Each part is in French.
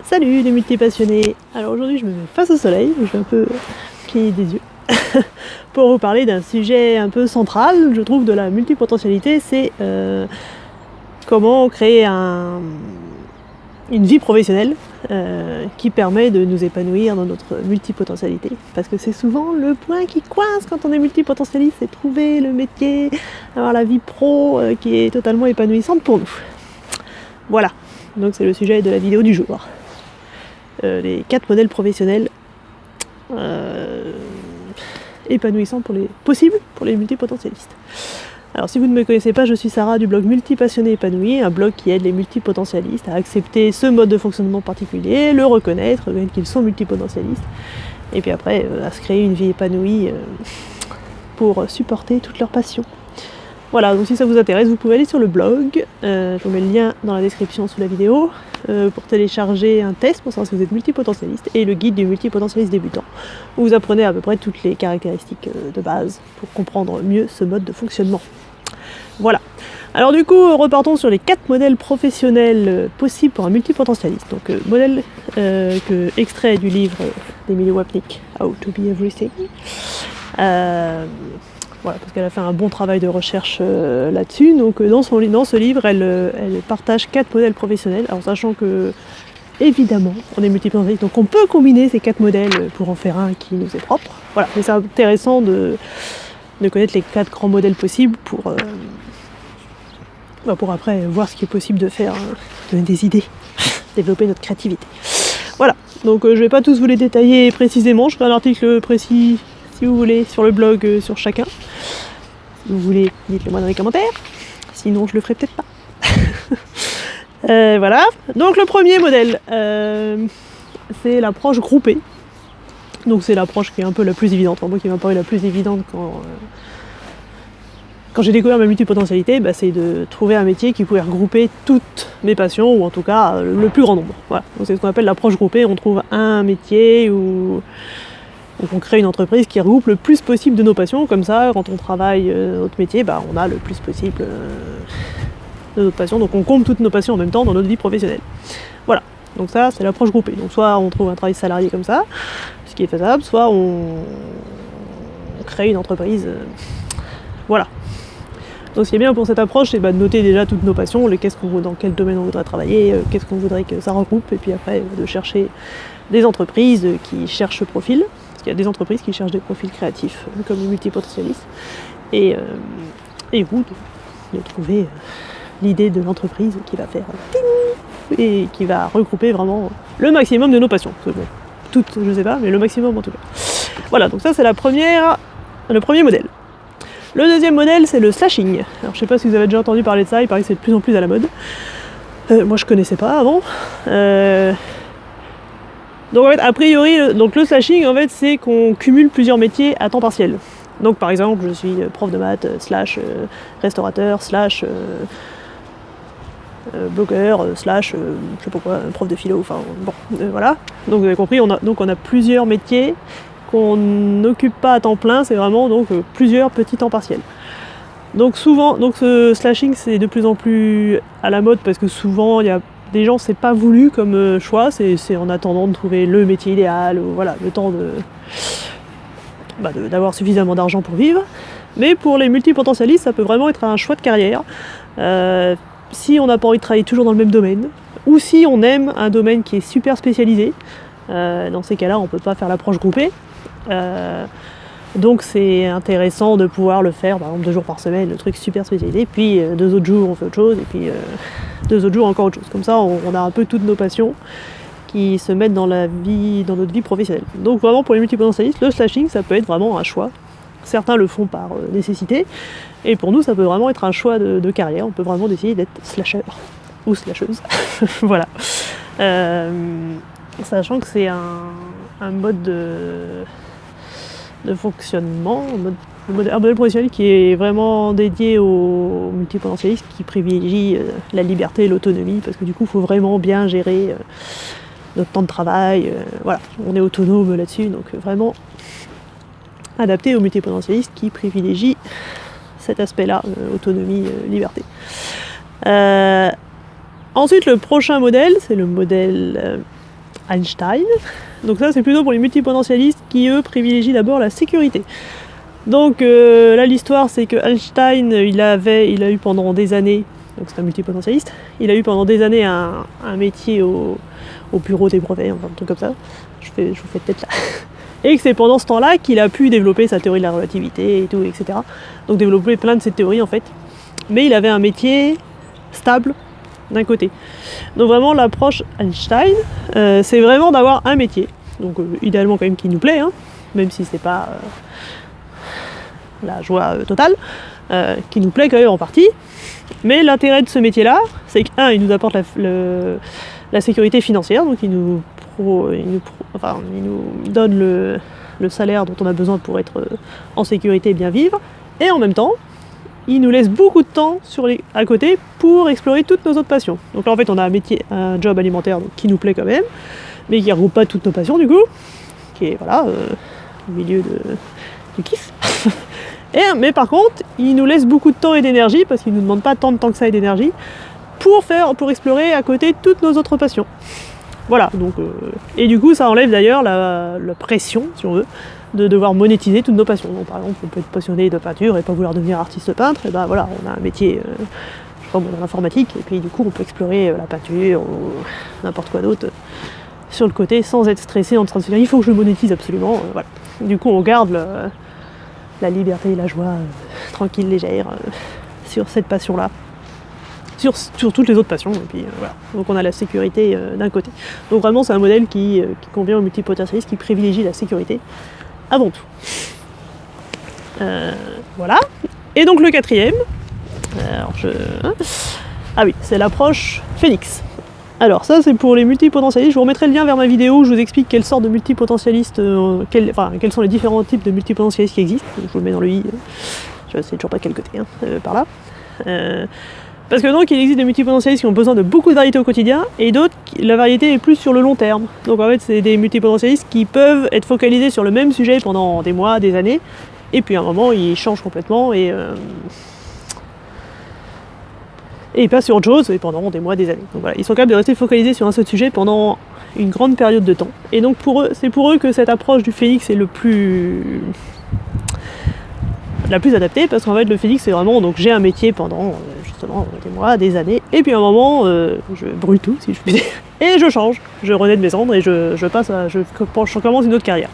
Salut les multipassionnés. Alors aujourd'hui je me mets face au soleil, je vais un peu cligner des yeux pour vous parler d'un sujet un peu central, je trouve, de la multipotentialité, c'est comment créer une vie professionnelle qui permet de nous épanouir dans notre multipotentialité. Parce que c'est souvent le point qui coince quand on est multipotentialiste, c'est trouver le métier, avoir la vie pro qui est totalement épanouissante pour nous. Voilà, donc c'est le sujet de la vidéo du jour. Les 4 modèles professionnels épanouissants possibles pour les multipotentialistes. Alors si vous ne me connaissez pas, je suis Sarah du blog Multipassionné Épanoui, un blog qui aide les multipotentialistes à accepter ce mode de fonctionnement particulier, le reconnaître qu'ils sont multipotentialistes, et puis après à se créer une vie épanouie pour supporter toutes leurs passions. Voilà, donc si ça vous intéresse, vous pouvez aller sur le blog, je vous mets le lien dans la description sous la vidéo, pour télécharger un test pour savoir si vous êtes multipotentialiste et le guide du multipotentialiste débutant, où vous apprenez à peu près toutes les caractéristiques de base pour comprendre mieux ce mode de fonctionnement. Voilà. Alors du coup, repartons sur les 4 modèles professionnels possibles pour un multipotentialiste. Donc modèle extrait du livre d'Emily Wapnick, How to be Everything. Voilà, parce qu'elle a fait un bon travail de recherche là-dessus. Donc dans ce livre, elle partage 4 modèles professionnels, alors sachant que, évidemment, on est multipotentialiste, donc on peut combiner ces 4 modèles pour en faire un qui nous est propre. Voilà, mais c'est intéressant de connaître les 4 grands modèles possibles pour après voir ce qui est possible de faire, donner des idées, développer notre créativité. Voilà, donc je ne vais pas tous vous les détailler précisément, je ferai un article précis si vous voulez sur le blog sur chacun. Si vous voulez, dites-le moi dans les commentaires, sinon je le ferai peut-être pas. Voilà, donc le premier modèle, c'est l'approche groupée. Donc c'est l'approche qui est un peu la plus évidente, enfin moi qui m'a paru la plus évidente quand j'ai découvert ma multipotentialité, c'est de trouver un métier qui pouvait regrouper toutes mes passions, ou en tout cas le plus grand nombre. Voilà. Donc c'est ce qu'on appelle l'approche groupée, on trouve un métier où on crée une entreprise qui regroupe le plus possible de nos passions, comme ça quand on travaille notre métier, on a le plus possible de notre passion, donc on comble toutes nos passions en même temps dans notre vie professionnelle. Voilà, donc ça c'est l'approche groupée. Donc soit on trouve un travail salarié comme ça, ce qui est faisable, soit on crée une entreprise. Voilà. Donc ce qui est bien pour cette approche, c'est de noter déjà toutes nos passions, dans quel domaine on voudrait travailler, qu'est-ce qu'on voudrait que ça regroupe, et puis après de chercher des entreprises qui cherchent ce profil, parce qu'il y a des entreprises qui cherchent des profils créatifs, comme les multipotentialistes, et vous de trouver l'idée de l'entreprise qui va faire ting et qui va regrouper vraiment le maximum de nos passions. Toutes, je sais pas, mais le maximum en tout cas. Voilà, donc ça c'est le premier modèle. Le deuxième modèle, c'est le slashing. Alors je sais pas si vous avez déjà entendu parler de ça, il paraît que c'est de plus en plus à la mode. Moi je connaissais pas avant. Donc en fait, a priori, le slashing, en fait, c'est qu'on cumule plusieurs métiers à temps partiel. Donc par exemple, je suis prof de maths, restaurateur, blogueur, je sais pas quoi, prof de philo, enfin bon, voilà. Donc vous avez compris, on a plusieurs métiers qu'on n'occupe pas à temps plein, c'est vraiment plusieurs petits temps partiels. Donc souvent, ce slashing c'est de plus en plus à la mode parce que souvent il y a des gens, c'est pas voulu comme choix, c'est en attendant de trouver le métier idéal, ou voilà, le temps d'avoir suffisamment d'argent pour vivre. Mais pour les multipotentialistes, ça peut vraiment être un choix de carrière. Si on n'a pas envie de travailler toujours dans le même domaine, ou si on aime un domaine qui est super spécialisé, dans ces cas-là, on ne peut pas faire l'approche groupée. Donc c'est intéressant de pouvoir le faire, par exemple 2 jours par semaine, le truc super spécialisé, puis 2 autres jours on fait autre chose, et puis 2 autres jours encore autre chose. Comme ça on a un peu toutes nos passions qui se mettent dans notre vie professionnelle. Donc vraiment pour les multipotentialistes, le slashing ça peut être vraiment un choix. Certains le font par nécessité, et pour nous ça peut vraiment être un choix de carrière, on peut vraiment décider d'être slasher ou slasheuse. Voilà. Sachant que c'est un mode de fonctionnement, un modèle professionnel qui est vraiment dédié aux multipotentialistes, qui privilégie la liberté et l'autonomie, parce que du coup il faut vraiment bien gérer notre temps de travail, voilà, on est autonome là-dessus, donc vraiment adapté aux multipotentialistes qui privilégient cet aspect-là, autonomie, liberté. Ensuite, le prochain modèle, c'est le modèle Einstein. Donc ça c'est plutôt pour les multipotentialistes qui eux privilégient d'abord la sécurité. Donc là l'histoire c'est que Einstein il a eu pendant des années, donc c'est un multipotentialiste, il a eu pendant des années un métier au bureau des brevets, enfin un truc comme ça, je vous fais peut-être là. Et que c'est pendant ce temps-là qu'il a pu développer sa théorie de la relativité et tout, etc. Donc développer plein de ces théories en fait. Mais il avait un métier stable d'un côté. Donc vraiment l'approche Einstein, c'est vraiment d'avoir un métier. Donc idéalement quand même qui nous plaît, hein, même si c'est pas la joie totale, qui nous plaît quand même en partie. Mais l'intérêt de ce métier-là, c'est qu'un, il nous apporte la sécurité financière, donc il nous donne le salaire dont on a besoin pour être en sécurité et bien vivre, et en même temps, il nous laisse beaucoup de temps à côté pour explorer toutes nos autres passions. Donc là en fait on a un job alimentaire donc, qui nous plaît quand même, mais qui ne regroupe pas toutes nos passions du coup, qui est voilà, au milieu du kiff. Mais par contre, il nous laisse beaucoup de temps et d'énergie, parce qu'il ne nous demande pas tant de temps que ça et d'énergie, pour explorer à côté toutes nos autres passions. Voilà, donc, et du coup ça enlève d'ailleurs la pression, si on veut, de devoir monétiser toutes nos passions. Donc, par exemple, on peut être passionné de peinture et pas vouloir devenir artiste peintre, et ben voilà, on a un métier je sais pas, dans l'informatique, et puis du coup on peut explorer la peinture ou n'importe quoi d'autre sur le côté sans être stressé en train de se dire il faut que je monétise absolument, voilà. Du coup on garde la liberté et la joie tranquille, légère sur cette passion-là. Sur toutes les autres passions, et puis voilà. Donc on a la sécurité d'un côté. Donc vraiment c'est un modèle qui convient aux multipotentialistes, qui privilégie la sécurité avant tout. Voilà. Et donc le quatrième, ah oui, c'est l'approche Phénix. Alors ça c'est pour les multipotentialistes, je vous remettrai le lien vers ma vidéo où je vous explique quelle sorte de multipotentialistes, quels sont les différents types de multipotentialistes qui existent. Je vous le mets dans le i, je sais toujours pas de quel côté, par là. Parce que donc il existe des multipotentialistes qui ont besoin de beaucoup de variété au quotidien, et d'autres, la variété est plus sur le long terme. Donc en fait c'est des multipotentialistes qui peuvent être focalisés sur le même sujet pendant des mois, des années, et puis à un moment ils changent complètement et ils passent sur autre chose et pendant des mois, des années. Donc voilà, ils sont capables de rester focalisés sur un seul sujet pendant une grande période de temps. Et donc c'est pour eux que cette approche du phénix est la plus adaptée, parce qu'en fait le phénix c'est vraiment, donc j'ai un métier pendant justement des mois, des années, et puis à un moment je brûle tout si je puis dire, et je change, je renais de mes cendres et je commence une autre carrière.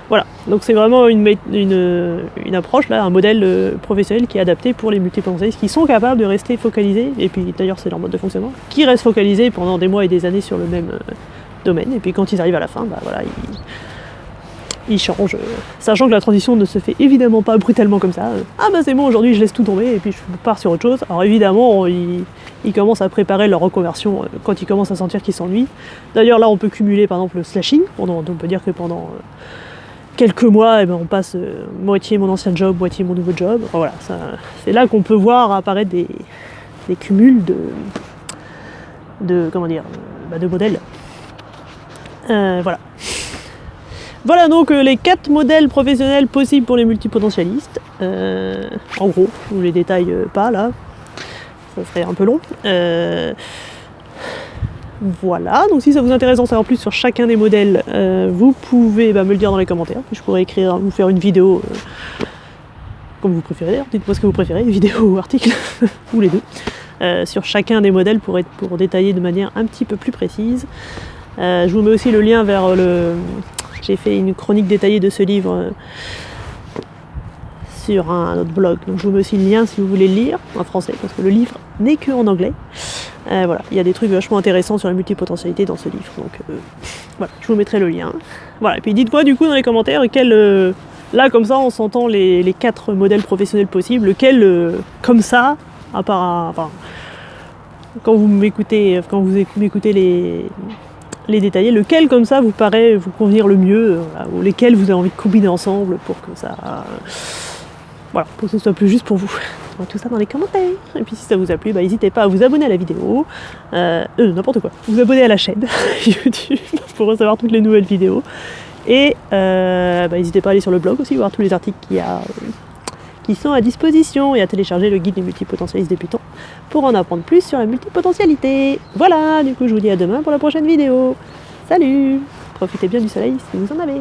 Voilà, donc c'est vraiment une approche, là, un modèle professionnel qui est adapté pour les multipotentialistes qui sont capables de rester focalisés, et puis d'ailleurs c'est leur mode de fonctionnement, qui restent focalisés pendant des mois et des années sur le même domaine, et puis quand ils arrivent à la fin, bah voilà, ils changent, sachant que la transition ne se fait évidemment pas brutalement comme ça. Ah bah c'est bon, aujourd'hui je laisse tout tomber et puis je pars sur autre chose. Alors évidemment, ils commencent à préparer leur reconversion quand ils commencent à sentir qu'ils s'ennuient. D'ailleurs là on peut cumuler par exemple le slashing, on peut dire que pendant quelques mois on passe moitié mon ancien job, moitié mon nouveau job. Enfin, voilà, c'est là qu'on peut voir apparaître des cumuls de modèles. Voilà. Voilà donc les 4 modèles professionnels possibles pour les multipotentialistes. En gros, je vous les détaille pas là, ça serait un peu long. Voilà, donc si ça vous intéresse d'en savoir plus sur chacun des modèles, vous pouvez me le dire dans les commentaires, puis je pourrais vous faire une vidéo comme vous préférez. Dites-moi ce que vous préférez, vidéo ou article, ou les deux, sur chacun des modèles pour détailler de manière un petit peu plus précise. Je vous mets aussi le lien vers j'ai fait une chronique détaillée de ce livre sur un autre blog, donc je vous mets aussi le lien si vous voulez le lire en français, parce que le livre n'est que en anglais. Voilà, il y a des trucs vachement intéressants sur la multipotentialité dans ce livre, donc voilà, je vous mettrai le lien. Voilà, et puis dites-moi du coup dans les commentaires là comme ça on s'entend les 4 modèles professionnels possibles, lequel comme ça, quand vous m'écoutez les détailler, lequel comme ça vous paraît vous convenir le mieux, ou lesquels vous avez envie de combiner ensemble pour que ça pour que ce soit plus juste pour vous. Donc, tout ça dans les commentaires. Et puis si ça vous a plu, n'hésitez pas à vous abonner à la vidéo, n'importe quoi, vous abonner à la chaîne YouTube pour recevoir toutes les nouvelles vidéos, et n'hésitez pas à aller sur le blog aussi, voir tous les articles qui sont à disposition, et à télécharger le guide des multipotentialistes débutants pour en apprendre plus sur la multipotentialité. Voilà, du coup je vous dis à demain pour la prochaine vidéo. Salut! Profitez bien du soleil si vous en avez!